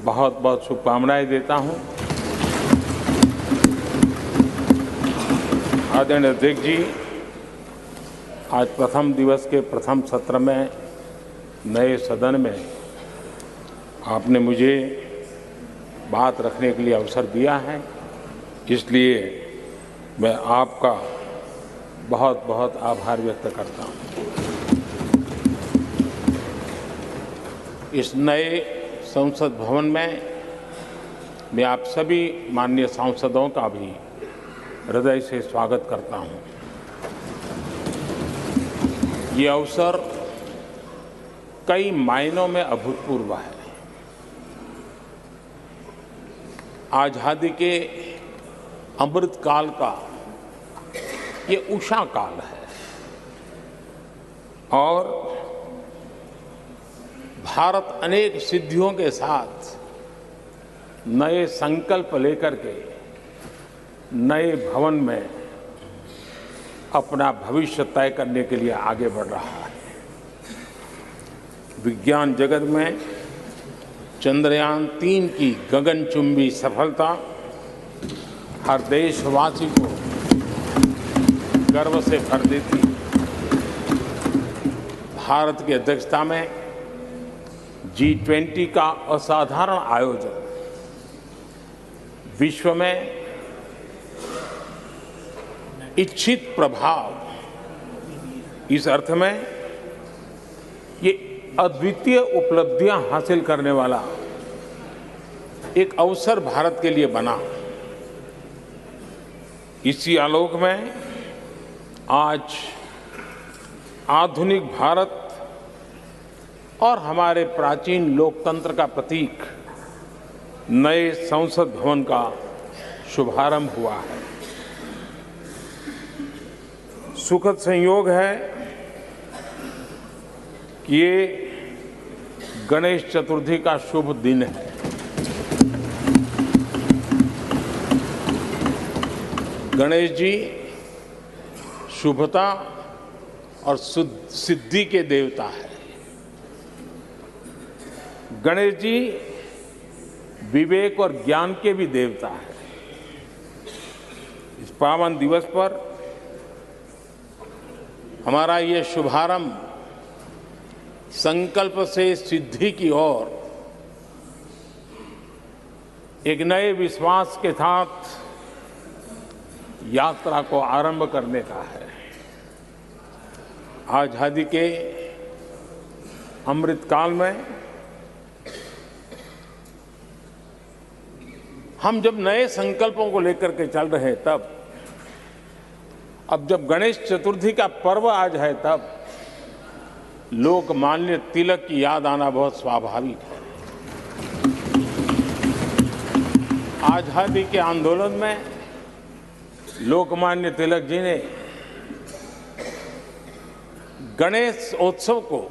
बहुत बहुत शुभकामनाएं देता हूं। आदरणीय अध्यक्ष जी, आज प्रथम दिवस के प्रथम सत्र में नए सदन में आपने मुझे बात रखने के लिए अवसर दिया है, इसलिए मैं आपका बहुत बहुत आभार व्यक्त करता हूं। इस नए संसद भवन में मैं आप सभी माननीय सांसदों का भी हृदय से स्वागत करता हूं। ये अवसर कई मायनों में अभूतपूर्व है। आजादी के अमृत काल का ये उषा काल है और भारत अनेक सिद्धियों के साथ नए संकल्प लेकर के नए भवन में अपना भविष्य तय करने के लिए आगे बढ़ रहा है। विज्ञान जगत में चंद्रयान 3 की गगनचुंबी सफलता हर देशवासी को गर्व से भर देती। भारत की अध्यक्षता में G20 का असाधारण आयोजन विश्व में इच्छित प्रभाव, इस अर्थ में ये अद्वितीय उपलब्धियां हासिल करने वाला एक अवसर भारत के लिए बना। इसी आलोक में आज आधुनिक भारत और हमारे प्राचीन लोकतंत्र का प्रतीक नए संसद भवन का शुभारंभ हुआ है। सुखद संयोग है कि ये गणेश चतुर्थी का शुभ दिन है। गणेश जी शुभता और सिद्धि के देवता है। गणेश जी विवेक और ज्ञान के भी देवता है। इस पावन दिवस पर हमारा ये शुभारंभ संकल्प से सिद्धि की ओर एक नए विश्वास के साथ यात्रा को आरंभ करने का है। आजादी के अमृत काल में हम जब नए संकल्पों को लेकर के चल रहे हैं, तब अब जब गणेश चतुर्थी का पर्व आज है, तब लोकमान्य तिलक की याद आना बहुत स्वाभाविक है। आजादी के आंदोलन में लोकमान्य तिलक जी ने गणेश उत्सव को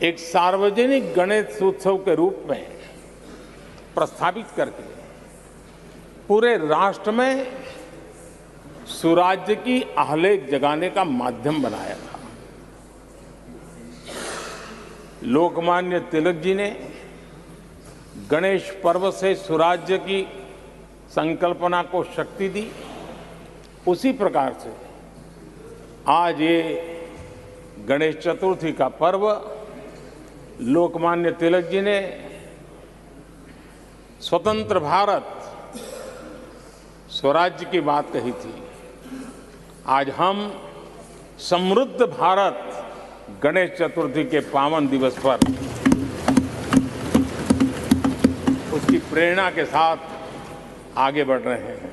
एक सार्वजनिक गणेश उत्सव के रूप में प्रस्तावित करके पूरे राष्ट्र में सुराज्य की आहलेख जगाने का माध्यम बनाया था। लोकमान्य तिलक जी ने गणेश पर्व से सुराज्य की संकल्पना को शक्ति दी। उसी प्रकार से आज ये गणेश चतुर्थी का पर्व लोकमान्य तिलक जी ने स्वतंत्र भारत स्वराज्य की बात कही थी। आज हम समृद्ध भारत गणेश चतुर्थी के पावन दिवस पर उसकी प्रेरणा के साथ आगे बढ़ रहे हैं।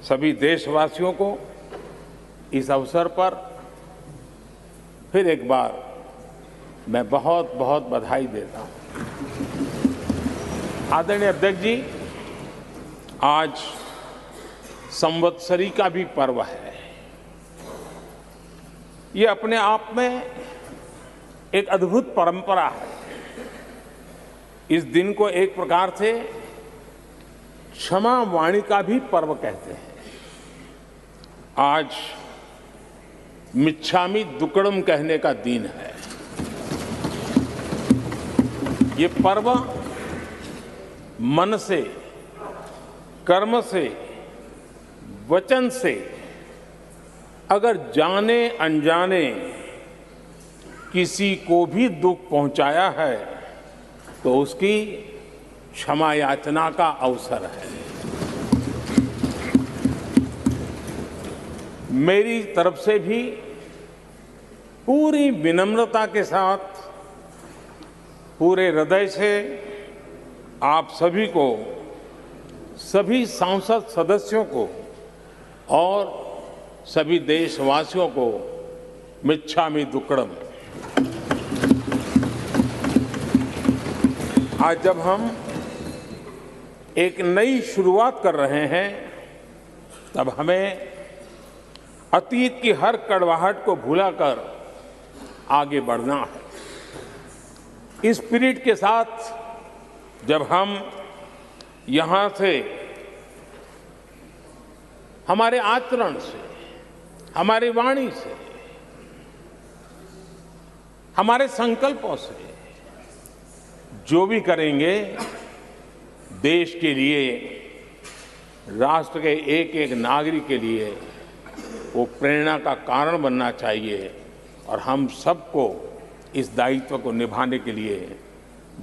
सभी देशवासियों को इस अवसर पर फिर एक बार मैं बहुत बहुत बधाई देता हूं। आदरणीय अध्यक्ष जी, आज संवत्सरी का भी पर्व है। ये अपने आप में एक अद्भुत परंपरा है। इस दिन को एक प्रकार से क्षमा वाणी का भी पर्व कहते हैं। आज मिच्छामि दुक्कड़म कहने का दिन है। ये पर्व मन से, कर्म से, वचन से अगर जाने अनजाने किसी को भी दुख पहुंचाया है तो उसकी क्षमा याचना का अवसर है। मेरी तरफ से भी पूरी विनम्रता के साथ, पूरे हृदय से आप सभी को, सभी सांसद सदस्यों को और सभी देशवासियों को मिच्छामि दुक्कड़म। आज जब हम एक नई शुरुआत कर रहे हैं तब हमें अतीत की हर कड़वाहट को भुलाकर आगे बढ़ना है। इस स्पिरिट के साथ जब हम यहां से हमारे आचरण से, हमारी वाणी से, हमारे संकल्पों से जो भी करेंगे देश के लिए, राष्ट्र के एक एक नागरिक के लिए वो प्रेरणा का कारण बनना चाहिए और हम सबको इस दायित्व को निभाने के लिए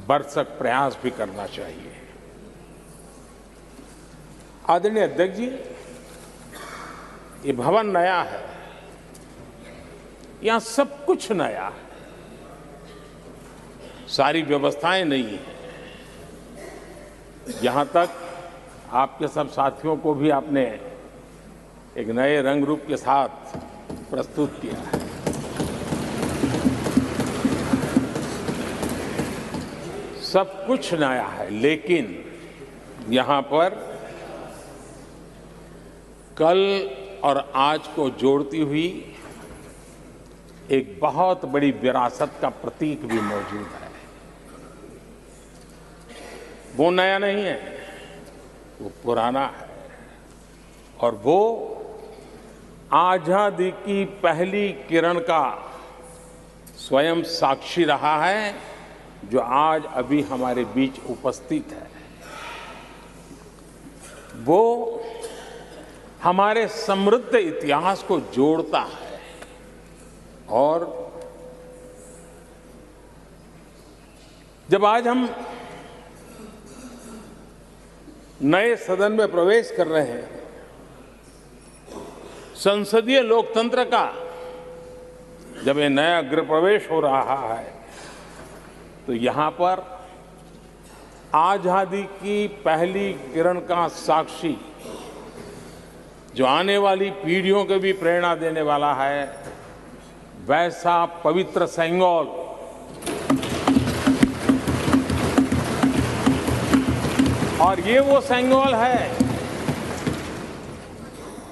भरसक प्रयास भी करना चाहिए। आदरणीय अध्यक्ष जी, ये भवन नया है, यहां सब कुछ नया है, सारी व्यवस्थाएं नई हैं। यहां तक आपके सब साथियों को भी आपने एक नए रंग रूप के साथ प्रस्तुत किया है। सब कुछ नया है, लेकिन यहां पर कल और आज को जोड़ती हुई एक बहुत बड़ी विरासत का प्रतीक भी मौजूद है। वो नया नहीं है, वो पुराना है और वो आजादी की पहली किरण का स्वयं साक्षी रहा है जो आज अभी हमारे बीच उपस्थित है। वो हमारे समृद्ध इतिहास को जोड़ता है और जब आज हम नए सदन में प्रवेश कर रहे हैं, संसदीय लोकतंत्र का जब ये नया गृह प्रवेश हो रहा है तो यहां पर आजादी की पहली किरण का साक्षी जो आने वाली पीढ़ियों को भी प्रेरणा देने वाला है, वैसा पवित्र सेंगोल और ये वो सेंगोल है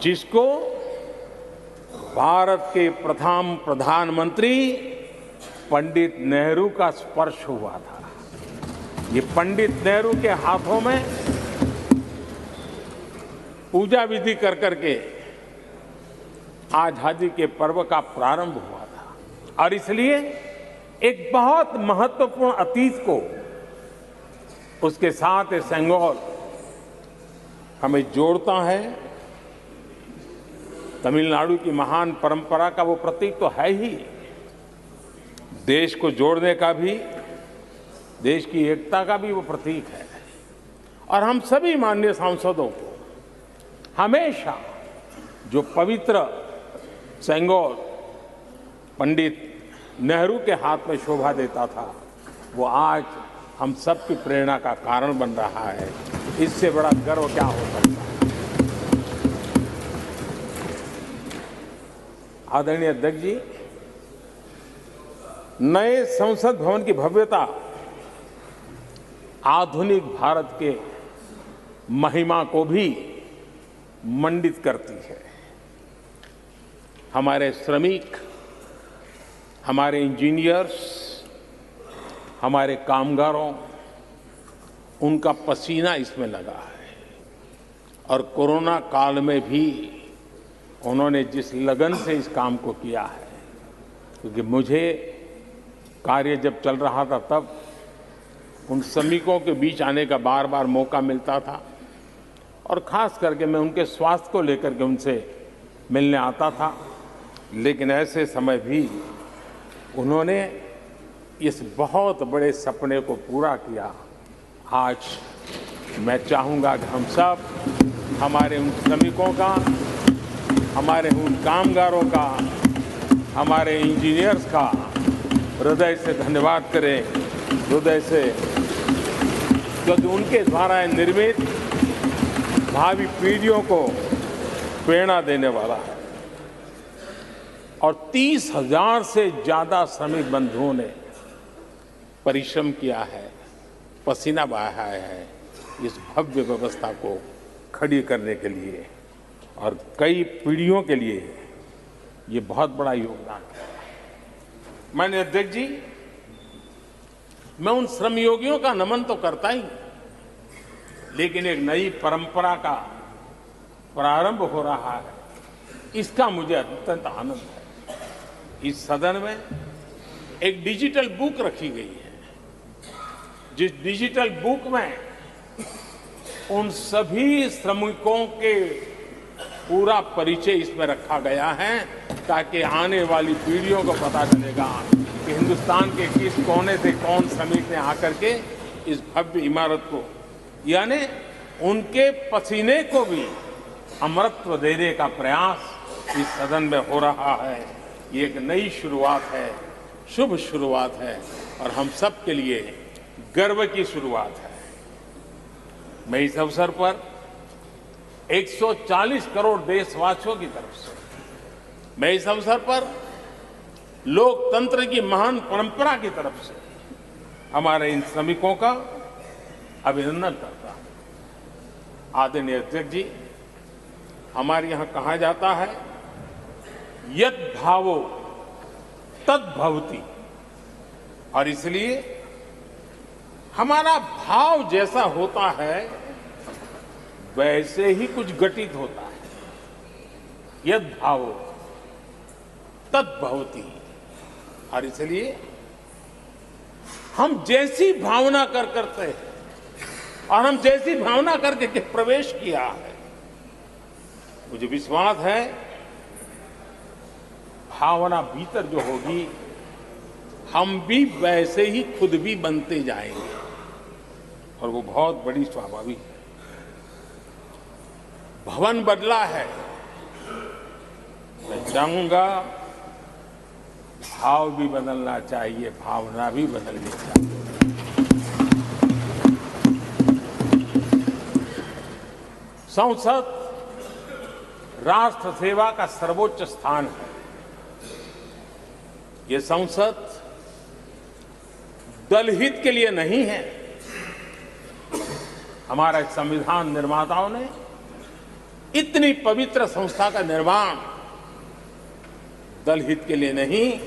जिसको भारत के प्रथम प्रधानमंत्री पंडित नेहरू का स्पर्श हुआ था। ये पंडित नेहरू के हाथों में पूजा विधि कर करके आजादी के पर्व का प्रारंभ हुआ था और इसलिए एक बहुत महत्वपूर्ण अतीत को उसके साथ ये सेंगोल हमें जोड़ता है। तमिलनाडु की महान परंपरा का वो प्रतीक तो है ही, देश को जोड़ने का भी, देश की एकता का भी वो प्रतीक है और हम सभी माननीय सांसदों को हमेशा जो पवित्र सेंगोल पंडित नेहरू के हाथ में शोभा देता था वो आज हम सबकी प्रेरणा का कारण बन रहा है। इससे बड़ा गर्व क्या हो सकता है। आदरणीय अध्यक्ष जी, नए संसद भवन की भव्यता आधुनिक भारत के महिमा को भी मंडित करती है। हमारे श्रमिक, हमारे इंजीनियर्स, हमारे कामगारों, उनका पसीना इसमें लगा है और कोरोना काल में भी उन्होंने जिस लगन से इस काम को किया है, क्योंकि मुझे कार्य जब चल रहा था तब उन श्रमिकों के बीच आने का बार बार मौका मिलता था और ख़ास करके मैं उनके स्वास्थ्य को लेकर के उनसे मिलने आता था। लेकिन ऐसे समय भी उन्होंने इस बहुत बड़े सपने को पूरा किया। आज मैं चाहूँगा कि हम सब हमारे उन श्रमिकों का, हमारे उन कामगारों का, हमारे इंजीनियर्स का हृदय से धन्यवाद करें, हृदय से, क्योंकि उनके द्वारा निर्मित भावी पीढ़ियों को प्रेरणा देने वाला है। और 30,000 से ज़्यादा श्रमिक बंधुओं ने परिश्रम किया है, पसीना बहाया है इस भव्य व्यवस्था को खड़ी करने के लिए, और कई पीढ़ियों के लिए ये बहुत बड़ा योगदान है। माननीय अध्यक्ष जी, मैं उन श्रमयोगियों का नमन तो करता ही, लेकिन एक नई परंपरा का प्रारंभ हो रहा है, इसका मुझे अत्यंत आनंद है। इस सदन में एक डिजिटल बुक रखी गई है, जिस डिजिटल बुक में उन सभी श्रमिकों के पूरा परिचय इसमें रखा गया है, ताकि आने वाली पीढ़ियों को पता चलेगा कि हिंदुस्तान के किस कोने से कौन श्रमिक ने आकर के इस भव्य इमारत को, यानी उनके पसीने को भी अमरत्व देने का प्रयास इस सदन में हो रहा है। ये एक नई शुरुआत है, शुभ शुरुआत है, और हम सब के लिए गर्व की शुरुआत है। मैं इस अवसर पर 140 करोड़ देशवासियों की तरफ से, मैं इस अवसर पर लोकतंत्र की महान परंपरा की तरफ से हमारे इन श्रमिकों का अभिनंदन करता हूं। आदरणीय अध्यक्ष जी, हमारे यहां कहा जाता है, यत् भावो तद् भवति, और इसलिए हमारा भाव जैसा होता है वैसे ही कुछ घटित होता है। यत् भावो तद् भवति, और इसलिए हम जैसी भावना करते हैं और हम जैसी भावना करके प्रवेश किया है, मुझे विश्वास है भावना भीतर जो होगी हम भी वैसे ही खुद भी बनते जाएंगे, और वो बहुत बड़ी स्वाभाविक है। भवन बदला है, मैं चाहूंगा भाव भी बदलना चाहिए, भावना भी बदलनी चाहिए। संसद राष्ट्र सेवा का सर्वोच्च स्थान है। ये संसद दलहित के लिए नहीं है। हमारे संविधान निर्माताओं ने इतनी पवित्र संस्था का निर्माण दलहित के लिए नहीं,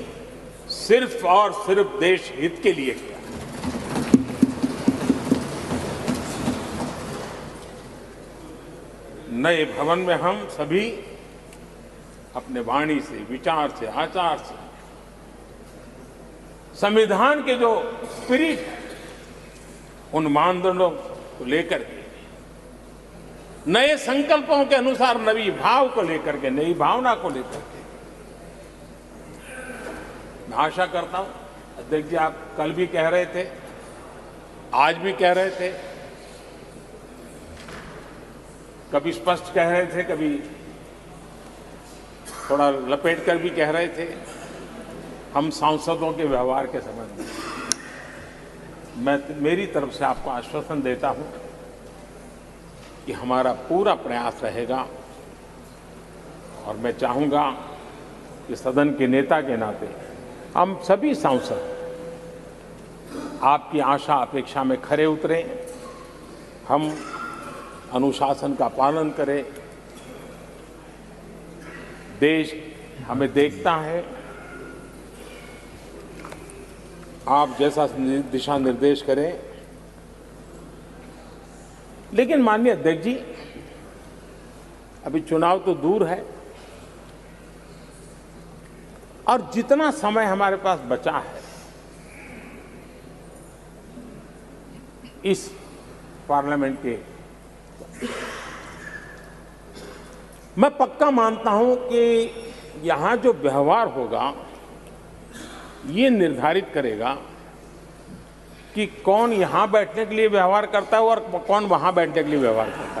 सिर्फ और सिर्फ देश हित के लिए किया। नए भवन में हम सभी अपने वाणी से, विचार से, आचार से संविधान के जो स्पिरिट है, उन मानदंडों को लेकर के, नए संकल्पों के अनुसार नई भाव को लेकर के, नई भावना को लेकर के, मैं आशा करता हूं अध्यक्ष जी, आप कल भी कह रहे थे, आज भी कह रहे थे, कभी स्पष्ट कह रहे थे, कभी थोड़ा लपेट कर भी कह रहे थे, हम सांसदों के व्यवहार के संबंध में मैं मेरी तरफ से आपको आश्वासन देता हूं कि हमारा पूरा प्रयास रहेगा, और मैं चाहूंगा कि सदन के नेता के नाते हम सभी सांसद आपकी आशा अपेक्षा में खरे उतरें, हम अनुशासन का पालन करें। देश हमें देखता है, आप जैसा दिशा निर्देश करें। लेकिन माननीय अध्यक्ष जी, अभी चुनाव तो दूर है, और जितना समय हमारे पास बचा है इस पार्लियामेंट के। मैं पक्का मानता हूं कि यहां जो व्यवहार होगा ये निर्धारित करेगा कि कौन यहां बैठने के लिए व्यवहार करता है और कौन वहां बैठने के लिए व्यवहार करता है।